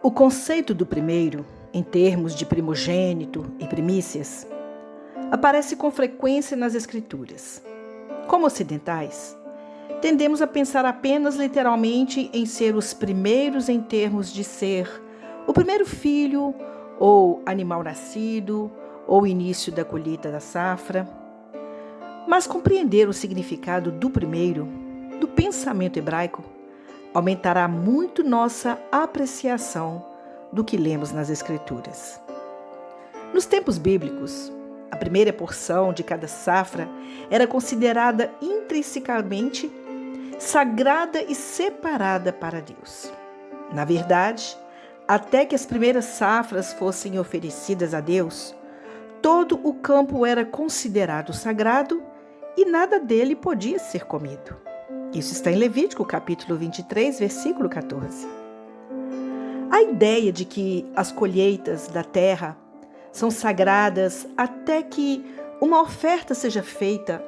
O conceito do primeiro, em termos de primogênito e primícias, aparece com frequência nas Escrituras. Como ocidentais, tendemos a pensar apenas literalmente em ser os primeiros em termos de ser o primeiro filho, ou animal nascido, ou início da colheita da safra. Mas compreender o significado do primeiro, do pensamento hebraico, aumentará muito nossa apreciação do que lemos nas Escrituras. Nos tempos bíblicos, a primeira porção de cada safra era considerada intrinsecamente sagrada e separada para Deus. Na verdade, até que as primeiras safras fossem oferecidas a Deus, todo o campo era considerado sagrado e nada dele podia ser comido. Isso está em Levítico, capítulo 23, versículo 14. A ideia de que as colheitas da terra são sagradas até que uma oferta seja feita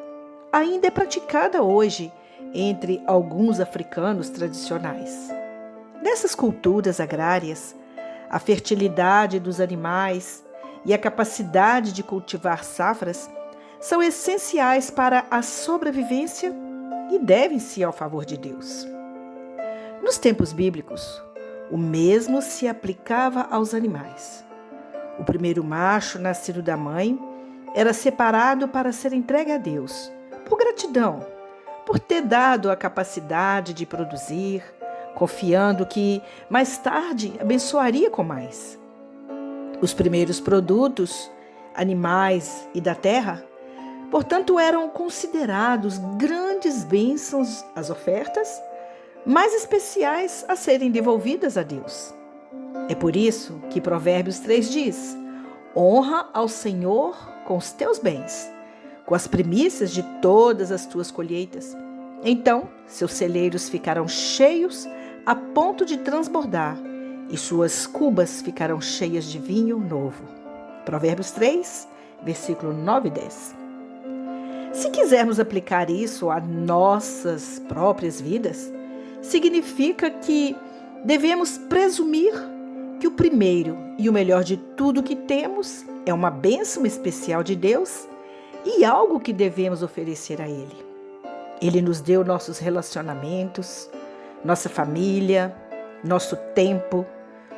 ainda é praticada hoje entre alguns africanos tradicionais. Nessas culturas agrárias, a fertilidade dos animais e a capacidade de cultivar safras são essenciais para a sobrevivência e devem-se ao favor de Deus. Nos tempos bíblicos, o mesmo se aplicava aos animais. O primeiro macho nascido da mãe era separado para ser entregue a Deus, por gratidão, por ter dado a capacidade de produzir, confiando que mais tarde abençoaria com mais. Os primeiros produtos, animais e da terra, portanto, eram considerados grandes bênçãos as ofertas, mais especiais a serem devolvidas a Deus. É por isso que Provérbios 3 diz: honra ao Senhor com os teus bens, com as primícias de todas as tuas colheitas. Então, seus celeiros ficarão cheios a ponto de transbordar, e suas cubas ficarão cheias de vinho novo. Provérbios 3, versículo 9 e 10. Se quisermos aplicar isso a nossas próprias vidas, significa que devemos presumir que o primeiro e o melhor de tudo que temos é uma bênção especial de Deus e algo que devemos oferecer a Ele. Ele nos deu nossos relacionamentos, nossa família, nosso tempo,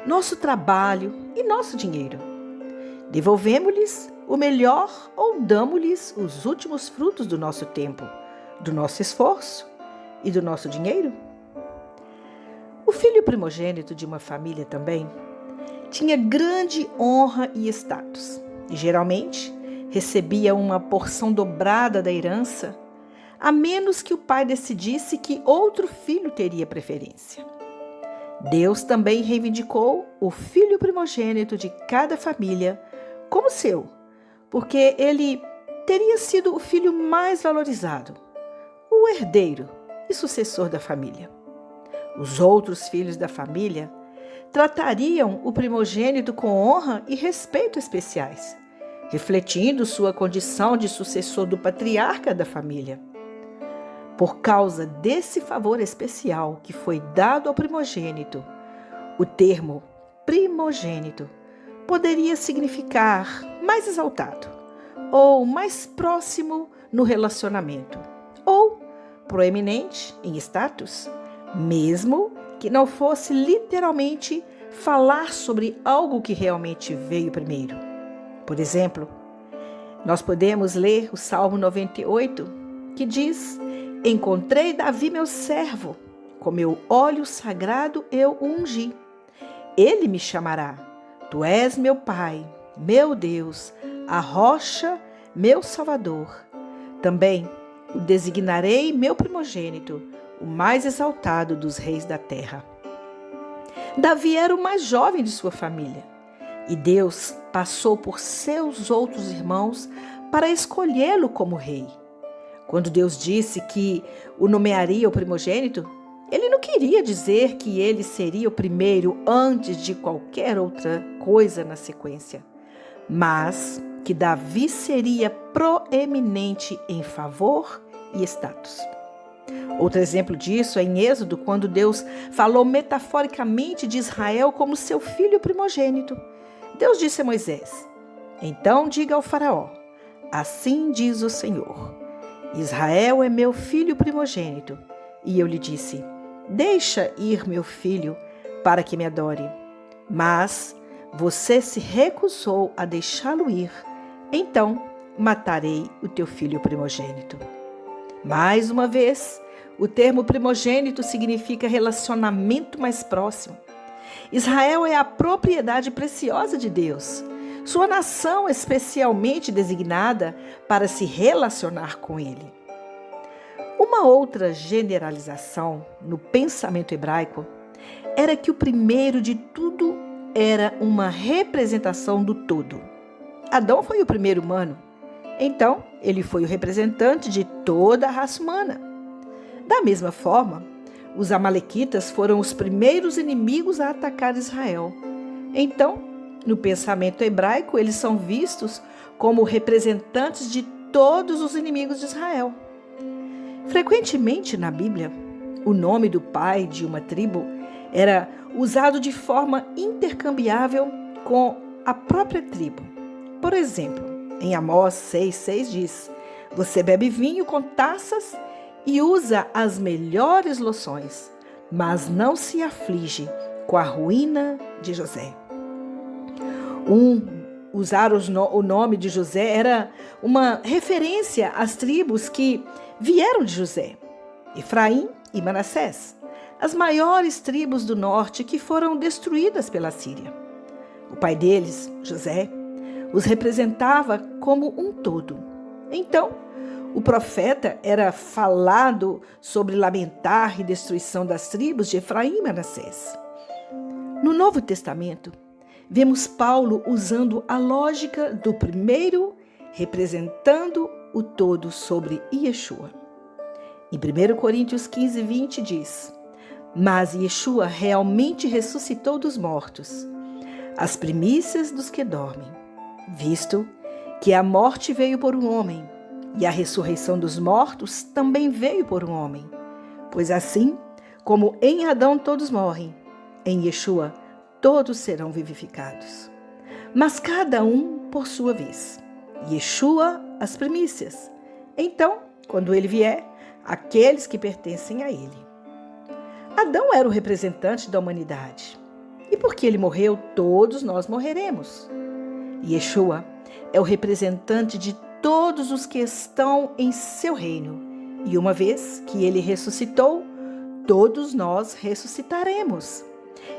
nosso trabalho e nosso dinheiro. Devolvemos-lhes o melhor ou damos-lhes os últimos frutos do nosso tempo, do nosso esforço e do nosso dinheiro? O filho primogênito de uma família também tinha grande honra e status, e geralmente recebia uma porção dobrada da herança, a menos que o pai decidisse que outro filho teria preferência. Deus também reivindicou o filho primogênito de cada família como seu, porque ele teria sido o filho mais valorizado, o herdeiro e sucessor da família. Os outros filhos da família tratariam o primogênito com honra e respeito especiais, refletindo sua condição de sucessor do patriarca da família. Por causa desse favor especial que foi dado ao primogênito, o termo primogênito poderia significar mais exaltado, ou mais próximo no relacionamento, ou proeminente em status, mesmo que não fosse literalmente falar sobre algo que realmente veio primeiro. Por exemplo, nós podemos ler o Salmo 98, que diz: encontrei Davi meu servo, com meu óleo sagrado eu o ungi. Ele me chamará, tu és meu Pai, meu Deus, a rocha, meu Salvador. Também o designarei meu primogênito, o mais exaltado dos reis da terra. Davi era o mais jovem de sua família, e Deus passou por seus outros irmãos para escolhê-lo como rei. Quando Deus disse que o nomearia o primogênito, ele não queria dizer que ele seria o primeiro antes de qualquer outra coisa na sequência, mas que Davi seria proeminente em favor e status. Outro exemplo disso é em Êxodo, quando Deus falou metaforicamente de Israel como seu filho primogênito. Deus disse a Moisés: então diga ao faraó, assim diz o Senhor, Israel é meu filho primogênito. E eu lhe disse, deixa ir meu filho para que me adore. Mas você se recusou a deixá-lo ir, então matarei o teu filho primogênito. Mais uma vez, o termo primogênito significa relacionamento mais próximo. Israel é a propriedade preciosa de Deus, sua nação especialmente designada para se relacionar com Ele. Uma outra generalização no pensamento hebraico era que o primeiro de tudo era uma representação do todo. Adão foi o primeiro humano, então ele foi o representante de toda a raça humana. Da mesma forma, os amalequitas foram os primeiros inimigos a atacar Israel. Então, no pensamento hebraico, eles são vistos como representantes de todos os inimigos de Israel. Frequentemente na Bíblia, o nome do pai de uma tribo era usado de forma intercambiável com a própria tribo. Por exemplo, em Amós 6,6 diz: você bebe vinho com taças e usa as melhores loções, mas não se aflige com a ruína de José. Usar o nome de José era uma referência às tribos que vieram de José, Efraim e Manassés, as maiores tribos do norte que foram destruídas pela Síria. O pai deles, José, os representava como um todo. Então, o profeta era falado sobre lamentar e destruição das tribos de Efraim e Manassés. No Novo Testamento, vemos Paulo usando a lógica do primeiro, representando o todo sobre Yeshua. Em 1 Coríntios 15:20 diz: mas Yeshua realmente ressuscitou dos mortos, as primícias dos que dormem, visto que a morte veio por um homem, e a ressurreição dos mortos também veio por um homem. Pois assim, como em Adão todos morrem, em Yeshua todos serão vivificados. Mas cada um por sua vez. Yeshua as primícias. Então, quando ele vier, aqueles que pertencem a ele. Adão era o representante da humanidade. E porque ele morreu, todos nós morreremos. Yeshua é o representante de todos os que estão em seu reino. E uma vez que ele ressuscitou, todos nós ressuscitaremos.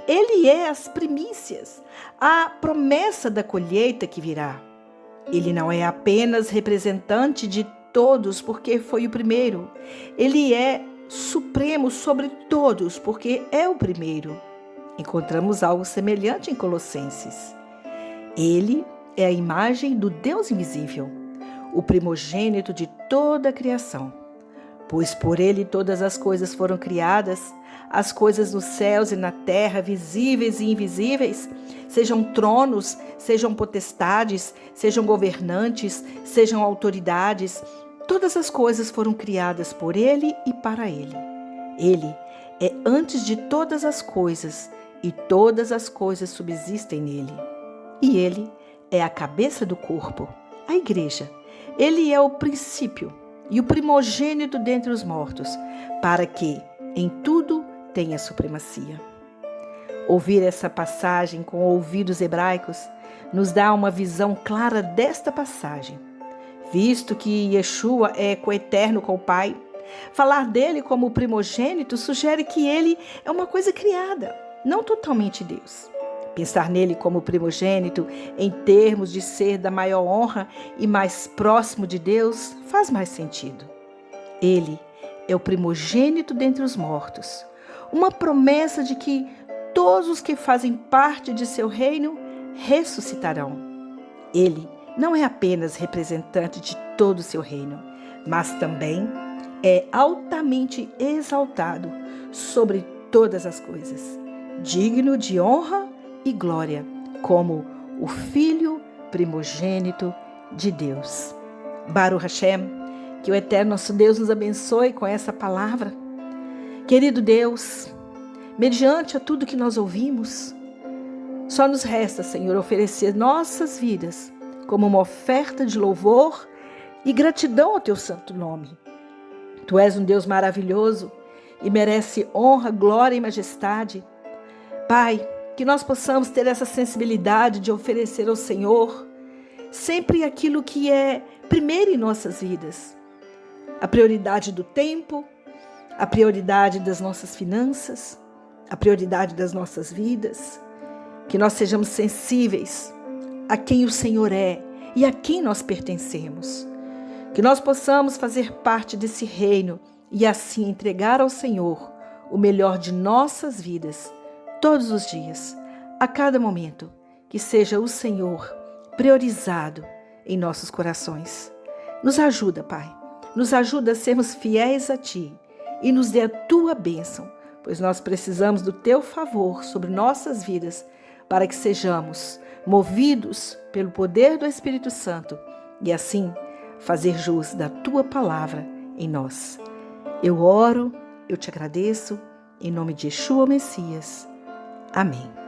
Ele é as primícias, a promessa da colheita que virá. Ele não é apenas representante de todos porque foi o primeiro. Ele é supremo sobre todos porque é o primeiro. Encontramos algo semelhante em Colossenses. Ele é a imagem do Deus invisível, o primogênito de toda a criação. Pois por ele todas as coisas foram criadas, as coisas nos céus e na terra, visíveis e invisíveis, sejam tronos, sejam potestades, sejam governantes, sejam autoridades, todas as coisas foram criadas por ele e para ele. Ele é antes de todas as coisas, e todas as coisas subsistem nele. E ele é a cabeça do corpo, a igreja. Ele é o princípio e o primogênito dentre os mortos, para que, em tudo, tenha supremacia. Ouvir essa passagem com ouvidos hebraicos nos dá uma visão clara desta passagem. Visto que Yeshua é coeterno com o Pai, falar dele como primogênito sugere que ele é uma coisa criada, não totalmente Deus. Pensar nele como primogênito, em termos de ser da maior honra e mais próximo de Deus, faz mais sentido. Ele é o primogênito dentre os mortos, uma promessa de que todos os que fazem parte de seu reino ressuscitarão. Ele não é apenas representante de todo o seu reino, mas também é altamente exaltado sobre todas as coisas, digno de honra e glória, como o Filho primogênito de Deus. Baruch Hashem, Que o eterno nosso Deus nos abençoe com essa palavra. Querido Deus, mediante a tudo que nós ouvimos, só nos resta, Senhor, oferecer nossas vidas como uma oferta de louvor e gratidão ao Teu santo nome. Tu és um Deus maravilhoso e merece honra, glória e majestade. Pai, que nós possamos ter essa sensibilidade de oferecer ao Senhor sempre aquilo que é primeiro em nossas vidas. A prioridade do tempo, a prioridade das nossas finanças, a prioridade das nossas vidas. Que nós sejamos sensíveis a quem o Senhor é e a quem nós pertencemos. Que nós possamos fazer parte desse reino e assim entregar ao Senhor o melhor de nossas vidas, todos os dias, a cada momento. Que seja o Senhor priorizado em nossos corações. Nos ajuda, Pai. Nos ajuda a sermos fiéis a Ti e nos dê a Tua bênção, pois nós precisamos do Teu favor sobre nossas vidas para que sejamos movidos pelo poder do Espírito Santo e assim fazer jus da Tua palavra em nós. Eu oro, eu Te agradeço, em nome de Yeshua Messias. Amém.